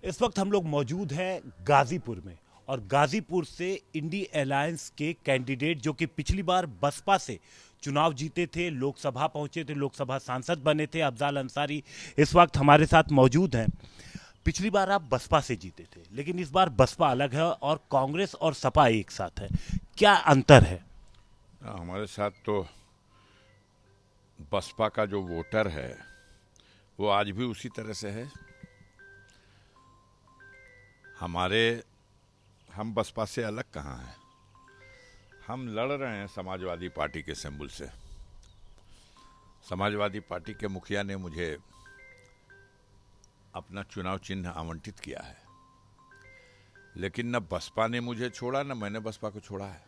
इस वक्त हम लोग मौजूद हैं गाजीपुर में। और गाजीपुर से इंडी अलायंस के कैंडिडेट जो कि पिछली बार बसपा से चुनाव जीते थे, लोकसभा पहुंचे थे, लोकसभा सांसद बने थे, अफजाल अंसारी इस वक्त हमारे साथ मौजूद हैं। पिछली बार आप बसपा से जीते थे, लेकिन इस बार बसपा अलग है और कांग्रेस और सपा एक साथ है। क्या अंतर है? हमारे साथ तो बसपा का जो वोटर है वो आज भी उसी तरह से है। हमारे हम बसपा से अलग कहाँ हैं। हम लड़ रहे हैं समाजवादी पार्टी के सिंबल से। समाजवादी पार्टी के मुखिया ने मुझे अपना चुनाव चिन्ह आवंटित किया है, लेकिन न बसपा ने मुझे छोड़ा न मैंने बसपा को छोड़ा है।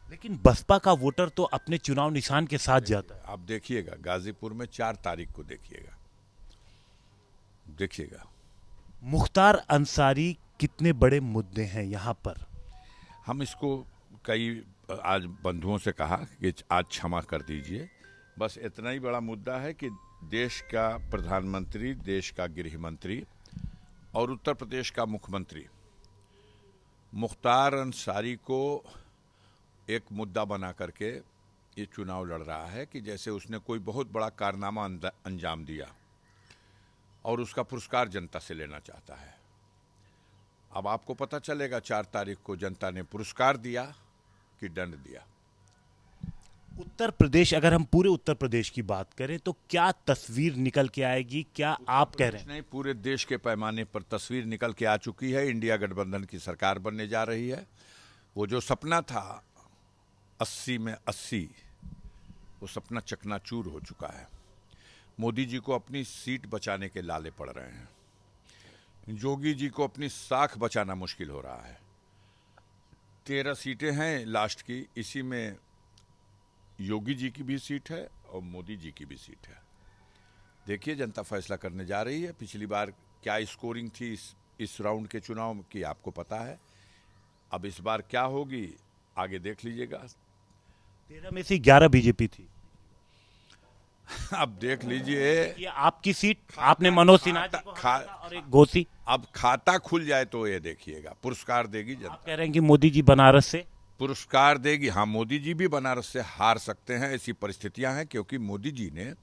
लेकिन बसपा का वोटर तो अपने चुनाव निशान के साथ जाता है। आप देखिएगा गाजीपुर में 4 तारीख को देखिएगा। मुख्तार अंसारी कितने बड़े मुद्दे हैं यहाँ पर? हम इसको कई आज बंधुओं से कहा कि आज क्षमा कर दीजिए। बस इतना ही बड़ा मुद्दा है कि देश का प्रधानमंत्री, देश का गृह मंत्री और उत्तर प्रदेश का मुख्यमंत्री मुख्तार अंसारी को एक मुद्दा बना करके ये चुनाव लड़ रहा है कि जैसे उसने कोई बहुत बड़ा कारनामा अंजाम दिया और उसका पुरस्कार जनता से लेना चाहता है। अब आपको पता चलेगा 4 तारीख को जनता ने पुरस्कार दिया कि दंड दिया। उत्तर प्रदेश, अगर हम पूरे उत्तर प्रदेश की बात करें तो क्या तस्वीर निकल के आएगी? क्या आप कह रहे हैं? नहीं, पूरे देश के पैमाने पर तस्वीर निकल के आ चुकी है। इंडिया गठबंधन की सरकार बनने जा रही है। वो जो सपना था 80 में 80, वो सपना चकनाचूर हो चुका है। मोदी जी को अपनी सीट बचाने के लाले पड़ रहे हैं। योगी जी को अपनी साख बचाना मुश्किल हो रहा है। 13 सीटें हैं लास्ट की, इसी में योगी जी की भी सीट है और मोदी जी की भी सीट है। देखिए, जनता फैसला करने जा रही है। पिछली बार क्या स्कोरिंग थी इस राउंड के चुनाव की आपको पता है। अब इस बार क्या होगी आगे देख लीजिएगा। 13 में से 11 बीजेपी थी। अब देख लीजिए, ये आपकी सीट, आपने मनोज सिन्हा जी को हराया था और एक घोसी। अब खाता खुल जाए तो ये देखिएगा, पुरस्कार देगी जनता। आप कह रहे हैं कि मोदी जी बनारस से पुरस्कार देगी। हाँ, मोदी जी भी बनारस से हार सकते हैं, ऐसी परिस्थितियां हैं, क्योंकि मोदी जी ने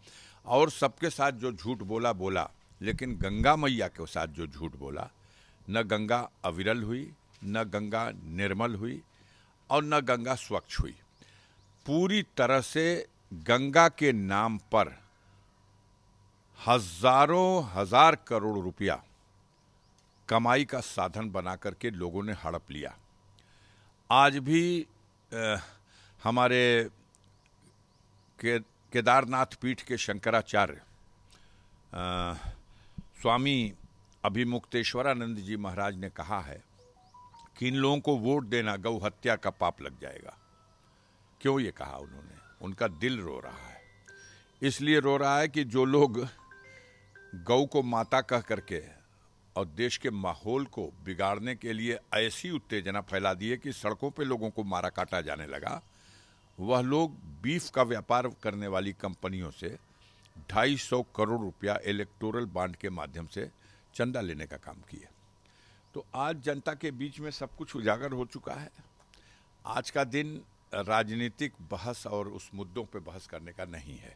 और सबके साथ जो झूठ बोला, लेकिन गंगा मैया के साथ जो झूठ बोला, न गंगा अविरल हुई, न गंगा निर्मल हुई और न गंगा स्वच्छ हुई। पूरी तरह से गंगा के नाम पर हजारों हजार करोड़ रुपया कमाई का साधन बना करके लोगों ने हड़प लिया। आज भी हमारे केदारनाथ पीठ के शंकराचार्य स्वामी अभिमुक्तेश्वरानंद जी महाराज ने कहा है कि इन लोगों को वोट देना गौ हत्या का पाप लग जाएगा। क्यों ये कहा उन्होंने? उनका दिल रो रहा है। इसलिए रो रहा है कि जो लोग गौ को माता कह करके और देश के माहौल को बिगाड़ने के लिए ऐसी उत्तेजना फैला दी है कि सड़कों पे लोगों को मारा काटा जाने लगा, वह लोग बीफ का व्यापार करने वाली कंपनियों से 250 करोड़ रुपया इलेक्टोरल बॉन्ड के माध्यम से चंदा लेने का काम किए। तो आज जनता के बीच में सब कुछ उजागर हो चुका है। आज का दिन राजनीतिक बहस और उस मुद्दों पे बहस करने का नहीं है।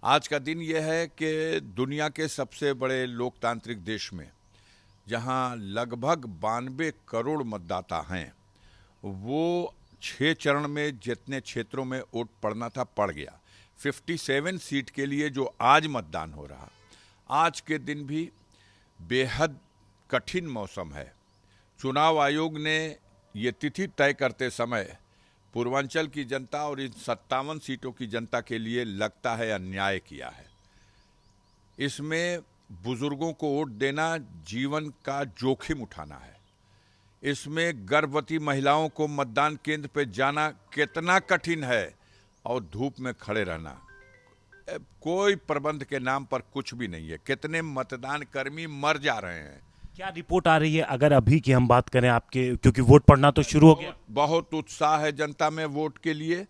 आज का दिन यह है कि दुनिया के सबसे बड़े लोकतांत्रिक देश में, जहां लगभग 92 करोड़ मतदाता हैं, वो 6 चरण में जितने क्षेत्रों में वोट पड़ना था पड़ गया। 57 सीट के लिए जो आज मतदान हो रहा, आज के दिन भी बेहद कठिन मौसम है। चुनाव आयोग ने ये तिथि तय करते समय पूर्वांचल की जनता और इन 57 सीटों की जनता के लिए लगता है अन्याय किया है। इसमें बुजुर्गों को वोट देना जीवन का जोखिम उठाना है। इसमें गर्भवती महिलाओं को मतदान केंद्र पर जाना कितना कठिन है और धूप में खड़े रहना। कोई प्रबंध के नाम पर कुछ भी नहीं है। कितने मतदान कर्मी मर जा रहे हैं। क्या रिपोर्ट आ रही है, अगर अभी की हम बात करें आपके, क्योंकि वोट पड़ना तो शुरू हो गया? बहुत उत्साह है जनता में वोट के लिए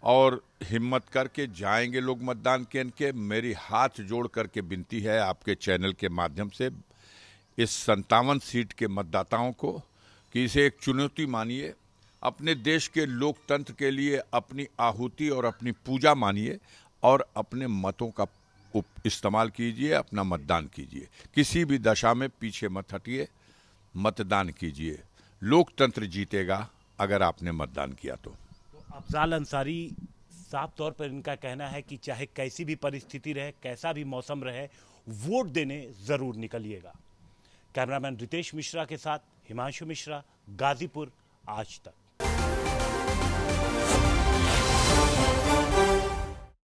और हिम्मत करके जाएंगे लोग मतदान केंद्र के। मेरी हाथ जोड़ करके विनती है आपके चैनल के माध्यम से, इस 57 सीट के मतदाताओं को कि इसे एक चुनौती मानिए, अपने देश के लोकतंत्र के लिए अपनी आहुति और अपनी पूजा मानिए और अपने मतों का इस्तेमाल कीजिए, अपना मतदान कीजिए। किसी भी दशा में पीछे मत हटिए, मतदान कीजिए। लोकतंत्र जीतेगा अगर आपने मतदान किया तो। अफजाल अंसारी, साफ तौर पर इनका कहना है कि चाहे कैसी भी परिस्थिति रहे, कैसा भी मौसम रहे, वोट देने जरूर निकलिएगा। कैमरामैन रितेश मिश्रा के साथ हिमांशु मिश्रा, गाजीपुर, आज तक।